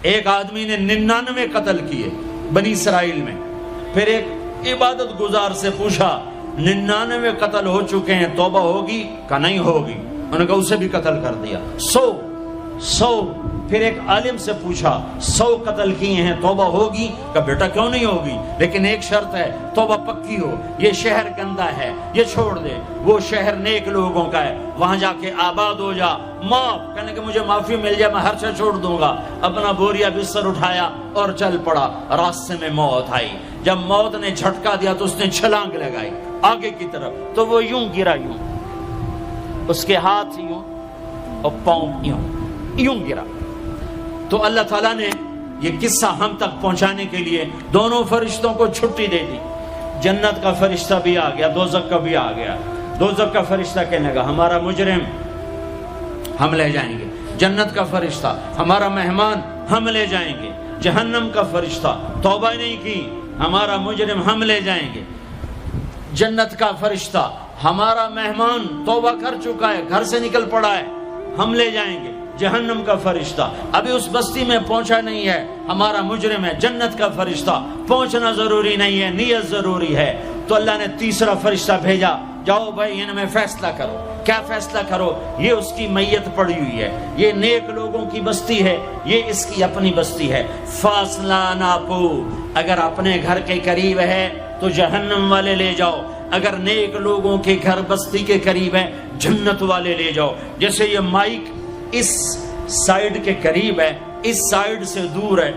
ایک آدمی نے 99 قتل کیے بنی اسرائیل میں. پھر ایک عبادت گزار سے پوچھا 99 قتل ہو چکے ہیں، توبہ ہوگی؟ کہ نہیں ہوگی. انہوں نے کہا اسے بھی قتل کر دیا. 100. پھر ایک عالم سے پوچھا 100 قتل کیے ہیں، توبہ ہوگی؟ کہ بیٹا کیوں نہیں ہوگی، لیکن ایک شرط ہے، توبہ پکی ہو. یہ شہر گندا ہے، یہ چھوڑ دے. وہ شہر نیک لوگوں کا ہے، وہاں جا کے آباد ہو جا. معاف کہنے کہ مجھے معافی مل جائے میں ہر شے چھوڑ دوں گا. اپنا بوریا بستر اٹھایا اور چل پڑا. راستے میں موت آئی. جب موت نے جھٹکا دیا تو اس نے چھلانگ لگائی آگے کی طرف، تو وہ یوں گرا، یوں اس کے ہاتھ یوں اور پاؤں یوں گرا. تو اللہ تعالیٰ نے یہ قصہ ہم تک پہنچانے کے لیے دونوں فرشتوں کو چھٹی دے دی. جنت کا فرشتہ بھی آ گیا، دوزخ کا بھی آ گیا. دوزخ کا فرشتہ کہنے لگا ہمارا مجرم ہم لے جائیں گے. جنت کا فرشتہ ہمارا مہمان ہم لے جائیں گے. جہنم کا فرشتہ توبہ نہیں کی ہمارا مجرم ہم لے جائیں گے. جنت کا فرشتہ ہمارا مہمان توبہ کر چکا ہے، گھر سے نکل پڑا ہے، ہم لے جائیں گے. جہنم کا فرشتہ ابھی اس بستی میں پہنچا نہیں ہے، ہمارا مجرم ہے. جنت کا فرشتہ پہنچنا ضروری نہیں ہے، نیت ضروری ہے. تو اللہ نے تیسرا فرشتہ بھیجا، جاؤ بھائی ان میں فیصلہ کرو. کیا فیصلہ کرو؟ یہ اس کی میت پڑی ہوئی ہے، یہ نیک لوگوں کی بستی ہے، یہ اس کی اپنی بستی ہے. فاصلہ ناپو، اگر اپنے گھر کے قریب ہے تو جہنم والے لے جاؤ، اگر نیک لوگوں کے گھر بستی کے قریب ہے جنت والے لے جاؤ. جیسے یہ مائک اس سائیڈ کے قریب ہے، اس سائیڈ سے دور ہے،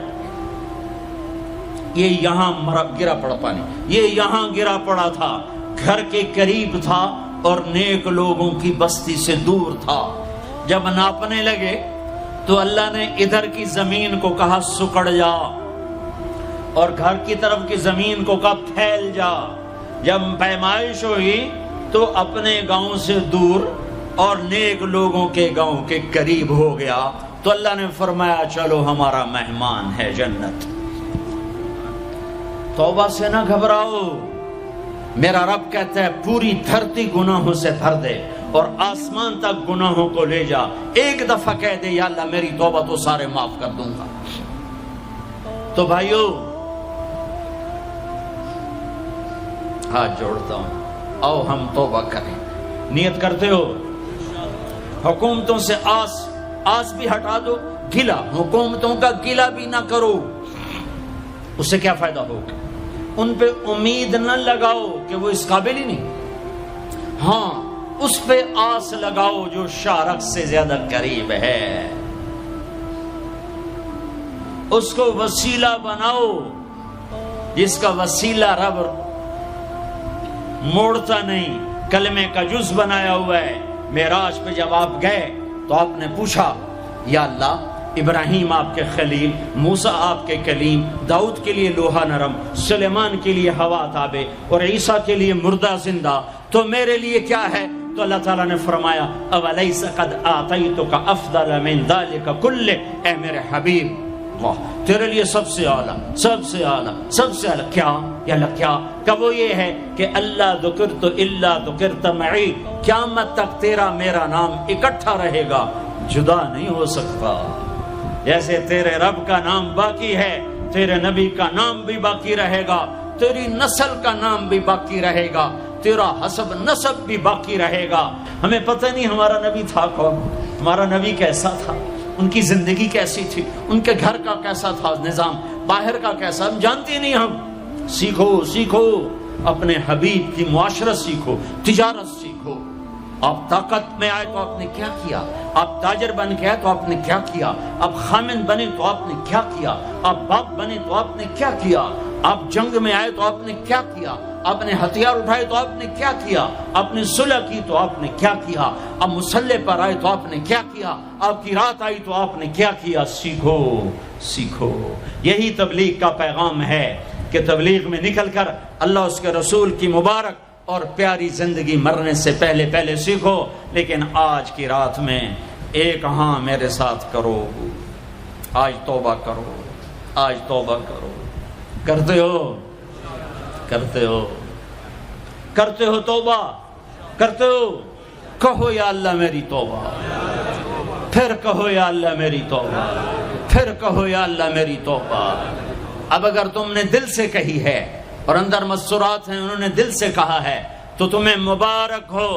یہ یہاں گرا پڑا پانی، یہ یہاں گرا پڑا تھا، گھر کے قریب تھا اور نیک لوگوں کی بستی سے دور تھا. جب ناپنے لگے تو اللہ نے ادھر کی زمین کو کہا سکڑ جا، اور گھر کی طرف کی زمین کو کہا پھیل جا. جب پیمائش ہوئی تو اپنے گاؤں سے دور اور نیک لوگوں کے گاؤں کے قریب ہو گیا. تو اللہ نے فرمایا چلو ہمارا مہمان ہے جنت. توبہ سے نہ گھبراؤ، میرا رب کہتا ہے پوری دھرتی گناہوں سے بھر دے اور آسمان تک گناہوں کو لے جا. ایک دفعہ کہہ دے یا اللہ میری توبہ تو سارے معاف کر دوں گا. تو بھائیو ہاتھ جوڑتا ہوں، آؤ ہم توبہ کریں. نیت کرتے ہو؟ حکومتوں سے آس بھی ہٹا دو، گلا حکومتوں کا گلا بھی نہ کرو. اس سے کیا فائدہ ہوگا؟ ان پہ امید نہ لگاؤ کہ وہ اس قابل ہی نہیں. ہاں اس پہ آس لگاؤ جو شارق سے زیادہ قریب ہے. اس کو وسیلہ بناؤ جس کا وسیلہ رب موڑتا نہیں، کلمے کا جز بنایا ہوا ہے. معراج پہ جب آپ گئے تو آپ نے پوچھا یا اللہ ابراہیم آپ کے خلیل، موسیٰ آپ کے کلیم، داؤد کے لیے لوہا نرم، سلیمان کے لیے ہوا تابع اور عیسیٰ کے لیے مردہ زندہ، تو میرے لیے کیا ہے؟ تو اللہ تعالیٰ نے فرمایا اولیس قد آتیتک افضل من ذلک کلہ، اے میرے حبیب اللہ تیرے لیے سب سے اعلیٰ، سب سے اعلیٰ، سب سے اعلیٰ کیا؟ یا اللہ کیا؟ کہ وہ یہ ہے کہ اللہ ذکرت الا ذکرت معی، قیامت تک تیرا میرا نام اکٹھا رہے گا، جدا نہیں ہو سکتا. جیسے تیرے رب کا نام باقی ہے، تیرے نبی کا نام بھی باقی رہے گا، تیری نسل کا نام بھی باقی رہے گا، تیرا حسب نسب بھی باقی رہے گا. ہمیں پتہ نہیں ہمارا نبی تھا کون، ہمارا نبی کیسا تھا، ان کی زندگی کیسی تھی، ان کے گھر کا کیسا تھا نظام، باہر کا کیسا، ہم جانتے نہیں. ہم سیکھو اپنے حبیب کی معاشرت سیکھو، تجارت سیکھو. آپ طاقت میں آئے تو آپ نے کیا کیا، آپ تاجر بن کے آئے تو آپ نے کیا کیا، آپ خامن بنے تو آپ نے کیا کیا، آپ باپ بنے تو آپ نے کیا کیا، آپ جنگ میں آئے تو آپ نے کیا کیا، آپ نے ہتھیار اٹھائے تو آپ نے کیا کیا، آپ نے صلح کی تو آپ نے کیا کیا، آپ مسلح پر آئے تو آپ نے کیا کیا، آپ کی رات آئی تو آپ نے کیا کیا. سیکھو. یہی تبلیغ کا پیغام ہے کہ تبلیغ میں نکل کر اللہ اس کے رسول کی مبارک اور پیاری زندگی مرنے سے پہلے سیکھو. لیکن آج کی رات میں ایک ہاں میرے ساتھ کرو، آج توبہ کرو، آج توبہ کرو. کرتے ہو توبہ کرتے ہو؟ کہو یا اللہ میری توبہ، پھر کہو یا اللہ میری توبہ، پھر کہو یا اللہ میری توبہ۔ اب اگر تم نے دل سے کہی ہے اور اندر مسرات ہیں انہوں نے دل سے کہا ہے تو تمہیں مبارک ہو،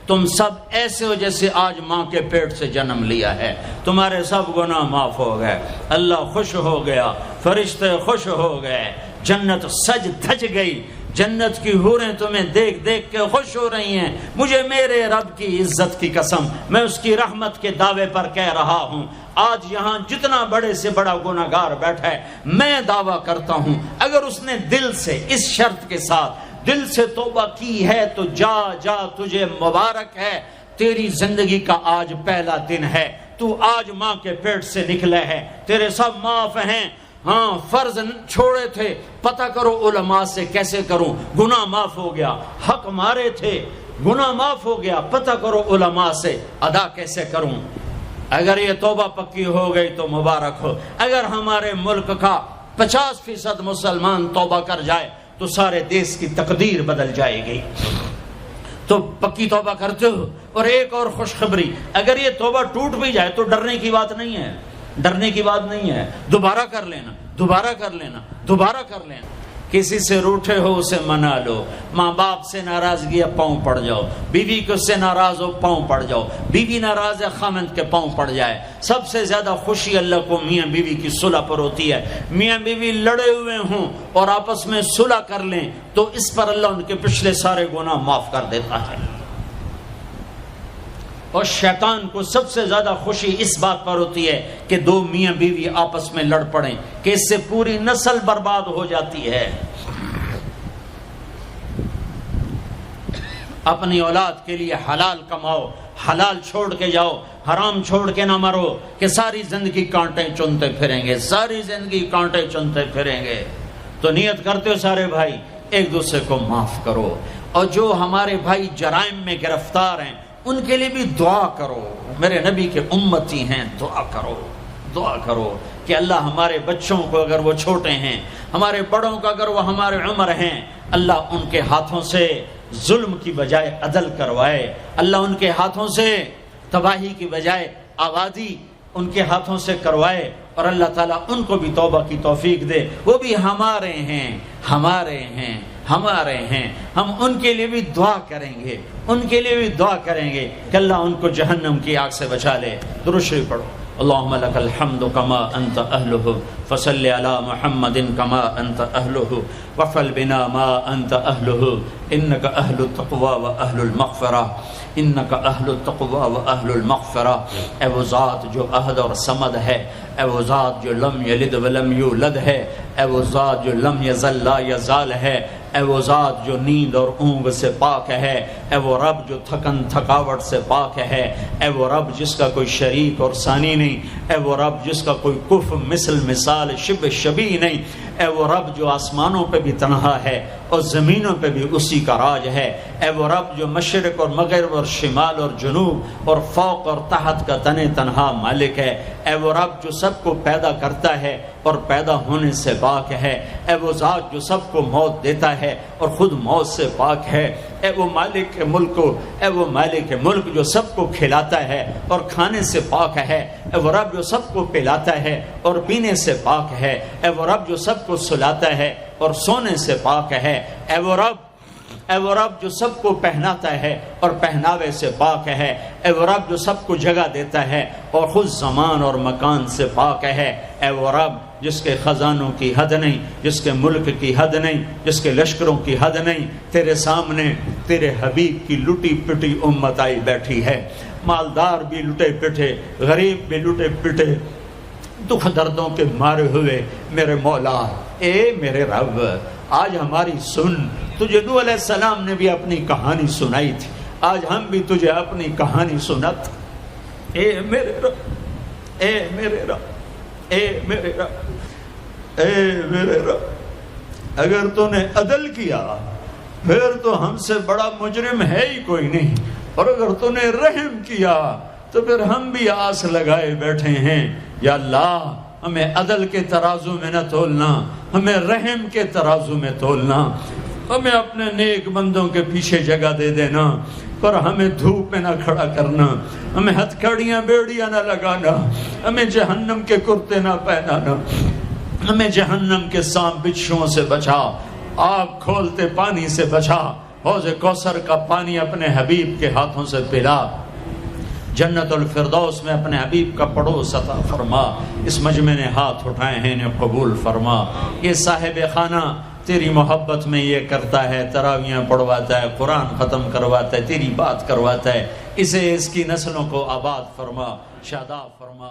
تم سب ایسے ہو جیسے آج ماں کے پیٹ سے جنم لیا ہے، تمہارے سب گناہ معاف ہو گئے، اللہ خوش ہو گیا، فرشتے خوش ہو گئے، جنت سج دھج گئی، جنت کی حوریں تمہیں دیکھ دیکھ کے خوش ہو رہی ہیں۔ مجھے میرے رب کی عزت کی قسم، میں اس کی رحمت کے دعوے پر کہہ رہا ہوں، آج یہاں جتنا بڑے سے بڑا گناہگار بیٹھا ہے، میں دعویٰ کرتا ہوں اگر اس نے دل سے اس شرط کے ساتھ دل سے توبہ کی ہے تو جا جا تجھے مبارک ہے، تیری زندگی کا آج پہلا دن ہے، تو آج ماں کے پیٹ سے نکلے ہے، تیرے سب معاف ہیں۔ ہاں فرض چھوڑے تھے، پتہ کرو علماء سے کیسے کروں، گناہ معاف ہو گیا، حق مارے تھے، گناہ معاف ہو گیا، پتہ کرو علماء سے ادا کیسے کروں۔ اگر یہ توبہ پکی ہو گئی تو مبارک ہو۔ اگر ہمارے ملک کا 50% مسلمان توبہ کر جائے تو سارے دیش کی تقدیر بدل جائے گی۔ تو پکی توبہ کرتے ہو۔ اور ایک اور خوشخبری، اگر یہ توبہ ٹوٹ بھی جائے تو ڈرنے کی بات نہیں ہے، ڈرنے کی بات نہیں ہے، دوبارہ کر لینا، دوبارہ کر لینا، دوبارہ کر لینا۔ کسی سے روٹھے ہو اسے منا لو، ماں باپ سے ناراضگی ہے پاؤں پڑ جاؤ، بیوی کو سے ناراض ہو پاؤں پڑ جاؤ، بیوی ناراض ہے خامند کے پاؤں پڑ جائے۔ سب سے زیادہ خوشی اللہ کو میاں بیوی کی صلح پر ہوتی ہے۔ میاں بیوی لڑے ہوئے ہوں اور آپس میں صلح کر لیں تو اس پر اللہ ان کے پچھلے سارے گناہ معاف کر دیتا ہے۔ اور شیطان کو سب سے زیادہ خوشی اس بات پر ہوتی ہے کہ دو میاں بیوی آپس میں لڑ پڑیں، کہ اس سے پوری نسل برباد ہو جاتی ہے۔ اپنی اولاد کے لیے حلال کماؤ، حلال چھوڑ کے جاؤ، حرام چھوڑ کے نہ مرو کہ ساری زندگی کانٹے چنتے پھریں گے، ساری زندگی کانٹے چنتے پھریں گے۔ تو نیت کرتے ہو سارے بھائی ایک دوسرے کو معاف کرو، اور جو ہمارے بھائی جرائم میں گرفتار ہیں ان کے لیے بھی دعا کرو، میرے نبی کے امتی ہیں، دعا کرو، دعا کرو کہ اللہ ہمارے بچوں کو اگر وہ چھوٹے ہیں، ہمارے بڑوں کو اگر وہ ہمارے عمر ہیں، اللہ ان کے ہاتھوں سے ظلم کی بجائے عدل کروائے، اللہ ان کے ہاتھوں سے تباہی کی بجائے آبادی ان کے ہاتھوں سے کروائے، اور اللہ تعالیٰ ان کو بھی توبہ کی توفیق دے۔ وہ بھی ہمارے ہیں، ہمارے ہیں، ہمارے ہیں، ہم ان کے لیے بھی دعا کریں گے، ان کے لیے بھی دعا کریں گے کہ اللہ ان کو جہنم کی آگ سے بچا لے۔ درود شریف پڑھو۔ اللہم لک الحمد کما انت اہلہ فصل علی محمد کما انت اہلہ وفعل بنا ما انت اہلہ انک اہل التقوی و اہل المغفرہ، انک اہل التقوی و اہل المغفرہ۔ اے وہ ذات جو احد اور صمد ہے، اے وہ ذات جو لم یلد ولم یولد ہے، اے وہ ذات جو لم یزل لا یزال ہے، اے وہ ذات جو نیند اور اونگ سے پاک ہے، اے وہ رب جو تھکن تھکاوٹ سے پاک ہے، اے وہ رب جس کا کوئی شریک اور ثانی نہیں، اے وہ رب جس کا کوئی کف مثل مثال شبہ شبیہ نہیں، اے وہ رب جو آسمانوں پہ بھی تنہا ہے اور زمینوں پہ بھی اسی کا راج ہے، اے وہ رب جو مشرق اور مغرب اور شمال اور جنوب اور فوق اور تحت کا تنہا مالک ہے، اے وہ رب جو سب کو پیدا کرتا ہے اور پیدا ہونے سے پاک ہے، اے وہ ذات جو سب کو موت دیتا ہے اور خود موت سے پاک ہے، اے وہ مالک ملک، اے وہ مالک ملک جو سب کو کھلاتا ہے اور کھانے سے پاک ہے، اے وہ رب جو سب کو پلاتا ہے اور پینے سے پاک ہے، اے وہ رب جو سب کو سلاتا ہے اور سونے سے پاک ہے، اے وہ رب جو سب کو پہناتا ہے اور پہناوے سے پاک ہے، اے وہ رب جو سب کو جگہ دیتا ہے اور خود زمان اور مکان سے پاک ہے، اے وہ رب جس کے خزانوں کی حد نہیں، جس کے ملک کی حد نہیں، جس کے لشکروں کی حد نہیں، تیرے سامنے تیرے حبیب کی لٹی پٹی امت آئی بیٹھی ہے، مالدار بھی لٹے پٹے، غریب بھی لٹے پٹے، دکھ دردوں کے مارے ہوئے میرے مولا، اے میرے رب آج ہماری سن۔ تجھے نوح علیہ السلام نے بھی اپنی کہانی سنائی تھی، آج ہم بھی تجھے اپنی کہانی سنات۔ اے میرے رب، اے میرے رب، اے میرے رب، اے میرے رب، اگر تو نے عدل کیا پھر تو ہم سے بڑا مجرم ہے ہی کوئی نہیں، اور اگر تو نے رحم کیا تو پھر ہم بھی آس لگائے بیٹھے ہیں۔ یا اللہ ہمیں عدل کے ترازو میں نہ تولنا، ہمیں رحم کے ترازو میں تولنا، ہمیں اپنے نیک بندوں کے پیچھے جگہ دے دینا۔ پر ہمیں دھوپ میں نہ کھڑا کرنا، ہمیں ہتھکڑیاں بیڑیاں نہ لگانا، ہمیں جہنم کے کرتے نہ پہنانا، ہمیں جہنم کے سانپ بچھوؤں سے بچا، آگ کھولتے پانی سے بچا، حوض کوثر کا پانی اپنے حبیب کے ہاتھوں سے پلا، جنت الفردوس میں اپنے حبیب کا پڑوس عطا فرما۔ اس مجمع نے ہاتھ اٹھائے ہیں انہیں قبول فرما۔ یہ صاحب خانہ تیری محبت میں یہ کرتا ہے، تراویاں پڑھواتا ہے، قرآن ختم کرواتا ہے، تیری بات کرواتا ہے، اسے اس کی نسلوں کو آباد فرما، شاداب فرما۔